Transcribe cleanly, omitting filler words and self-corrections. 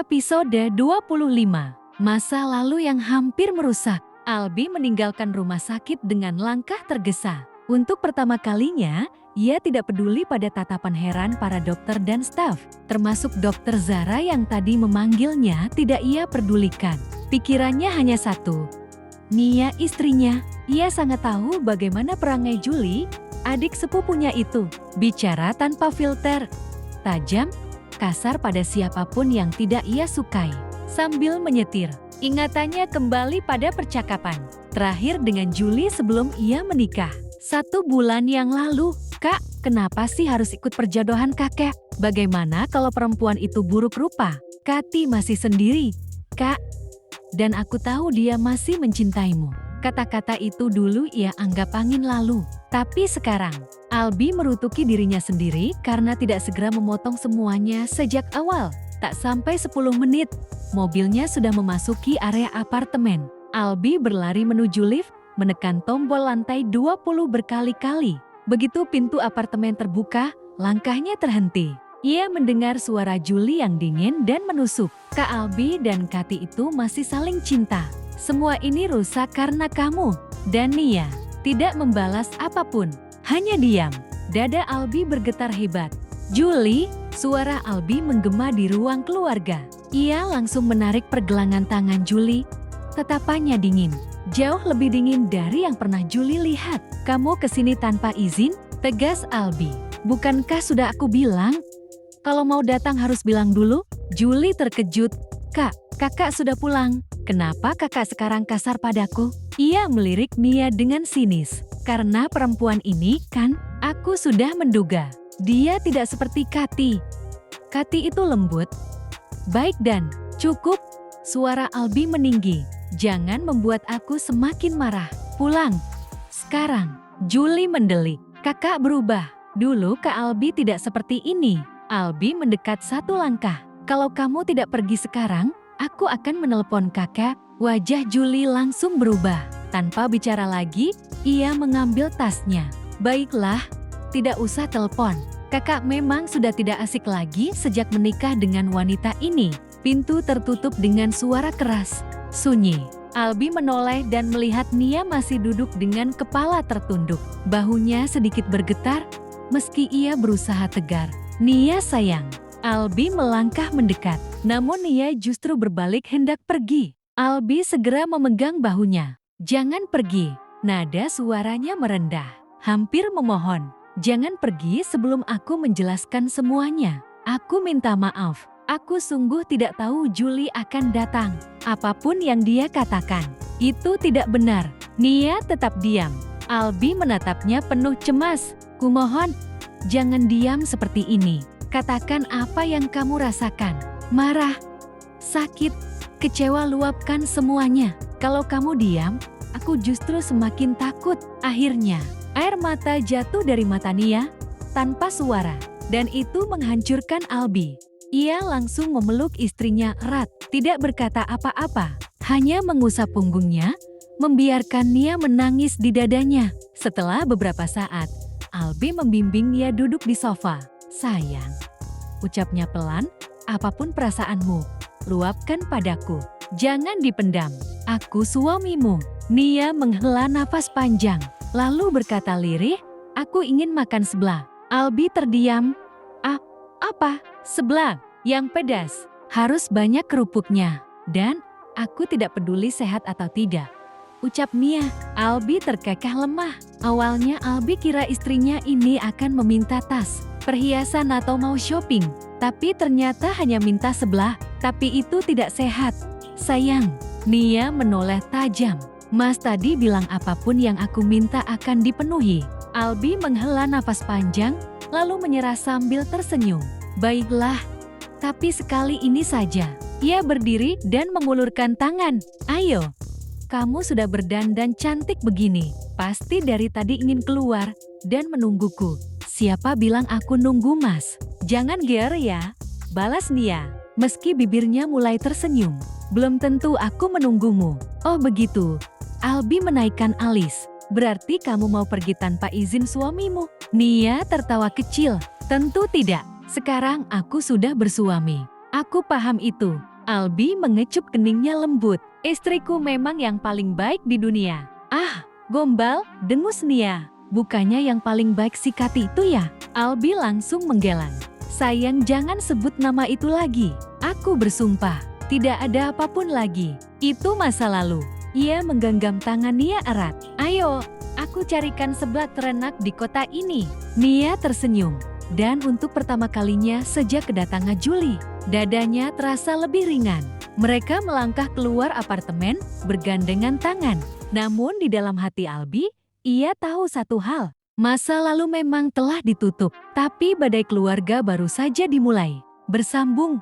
Episode 25. Masa lalu yang hampir merusak. Albi meninggalkan rumah sakit dengan langkah tergesa. Untuk pertama kalinya, ia tidak peduli pada tatapan heran para dokter dan staf. Termasuk dokter Zara yang tadi memanggilnya tidak ia pedulikan. Pikirannya hanya satu. Nia istrinya. Ia sangat tahu bagaimana perangai Julie, adik sepupunya itu. Bicara tanpa filter. Tajam, kasar pada siapapun yang tidak ia sukai. Sambil menyetir, ingatannya kembali pada percakapan terakhir dengan Julie sebelum ia menikah. 1 bulan yang lalu. Kak, kenapa sih harus ikut perjodohan kakek? Bagaimana kalau perempuan itu buruk rupa? Kati masih sendiri, Kak. Dan aku tahu dia masih mencintaimu. Kata-kata itu dulu ia anggap angin lalu. Tapi sekarang, Albi merutuki dirinya sendiri karena tidak segera memotong semuanya sejak awal. Tak sampai 10 menit, mobilnya sudah memasuki area apartemen. Albi berlari menuju lift, menekan tombol lantai 20 berkali-kali. Begitu pintu apartemen terbuka, langkahnya terhenti. Ia mendengar suara Julie yang dingin dan menusuk. Kak Albi dan Kati itu masih saling cinta. Semua ini rusak karena kamu. Dan Nia tidak membalas apapun, hanya diam. Dada Albi bergetar hebat. Julie, suara Albi menggema di ruang keluarga. Ia langsung menarik pergelangan tangan Julie. Tatapannya dingin, jauh lebih dingin dari yang pernah Julie lihat. Kamu kesini tanpa izin? Tegas Albi. Bukankah sudah aku bilang? Kalau mau datang harus bilang dulu? Julie terkejut. Kak, kakak sudah pulang. Kenapa kakak sekarang kasar padaku? Ia melirik Nia dengan sinis. Karena perempuan ini kan, aku sudah menduga. Dia tidak seperti Kati. Kati itu lembut. Baik dan cukup. Suara Albi meninggi. Jangan membuat aku semakin marah. Pulang. Sekarang. Julie mendelik. Kakak berubah. Dulu Kak Albi tidak seperti ini. Albi mendekat 1 langkah. Kalau kamu tidak pergi sekarang, aku akan menelepon kakak. Wajah Julie langsung berubah. Tanpa bicara lagi, ia mengambil tasnya. Baiklah, tidak usah telepon. Kakak memang sudah tidak asik lagi sejak menikah dengan wanita ini. Pintu tertutup dengan suara keras. Sunyi. Albi menoleh dan melihat Nia masih duduk dengan kepala tertunduk. Bahunya sedikit bergetar, meski ia berusaha tegar. Nia sayang. Albi melangkah mendekat, namun Nia justru berbalik hendak pergi. Albi segera memegang bahunya. Jangan pergi. Nada suaranya merendah, hampir memohon. Jangan pergi sebelum aku menjelaskan semuanya. Aku minta maaf. Aku sungguh tidak tahu Julie akan datang. Apapun yang dia katakan, itu tidak benar. Nia tetap diam. Albi menatapnya penuh cemas. Kumohon, jangan diam seperti ini. Katakan apa yang kamu rasakan. Marah, sakit, kecewa, luapkan semuanya. Kalau kamu diam, aku justru semakin takut. Akhirnya, air mata jatuh dari mata Nia tanpa suara. Dan itu menghancurkan Albi. Ia langsung memeluk istrinya erat, tidak berkata apa-apa. Hanya mengusap punggungnya, membiarkan Nia menangis di dadanya. Setelah beberapa saat, Albi membimbing Nia duduk di sofa. Sayang, ucapnya pelan, apapun perasaanmu, luapkan padaku. Jangan dipendam, aku suamimu. Nia menghela nafas panjang, lalu berkata lirih, aku ingin makan seblak. Albi terdiam. Apa? Seblak yang pedas, harus banyak kerupuknya. Dan, aku tidak peduli sehat atau tidak, ucap Nia. Albi terkekeh lemah. Awalnya Albi kira istrinya ini akan meminta tas, perhiasan atau mau shopping. Tapi ternyata hanya minta seblak. Tapi itu tidak sehat. Sayang, Nia menoleh tajam. Mas tadi bilang apapun yang aku minta akan dipenuhi. Albi menghela nafas panjang, lalu menyerah sambil tersenyum. Baiklah, tapi sekali ini saja. Ia berdiri dan mengulurkan tangan. Ayo. Kamu sudah berdandan cantik begini. Pasti dari tadi ingin keluar dan menungguku. Siapa bilang aku nunggu mas? Jangan ger ya, balas Nia. Meski bibirnya mulai tersenyum. Belum tentu aku menunggumu. Oh begitu. Albi menaikkan alis. Berarti kamu mau pergi tanpa izin suamimu? Nia tertawa kecil. Tentu tidak. Sekarang aku sudah bersuami. Aku paham itu. Albi mengecup keningnya lembut. Istriku memang yang paling baik di dunia. Ah, gombal, dengus Nia. Bukannya yang paling baik si Kati itu ya? Albi langsung menggeleng. Sayang, jangan sebut nama itu lagi. Aku bersumpah, tidak ada apapun lagi. Itu masa lalu. Ia menggenggam tangan Nia erat. Ayo, aku carikan seblak terenak di kota ini. Nia tersenyum. Dan untuk pertama kalinya sejak kedatangan Juli, dadanya terasa lebih ringan. Mereka melangkah keluar apartemen bergandengan tangan. Namun di dalam hati Albi, ia tahu satu hal. Masa lalu memang telah ditutup, tapi badai keluarga baru saja dimulai. Bersambung.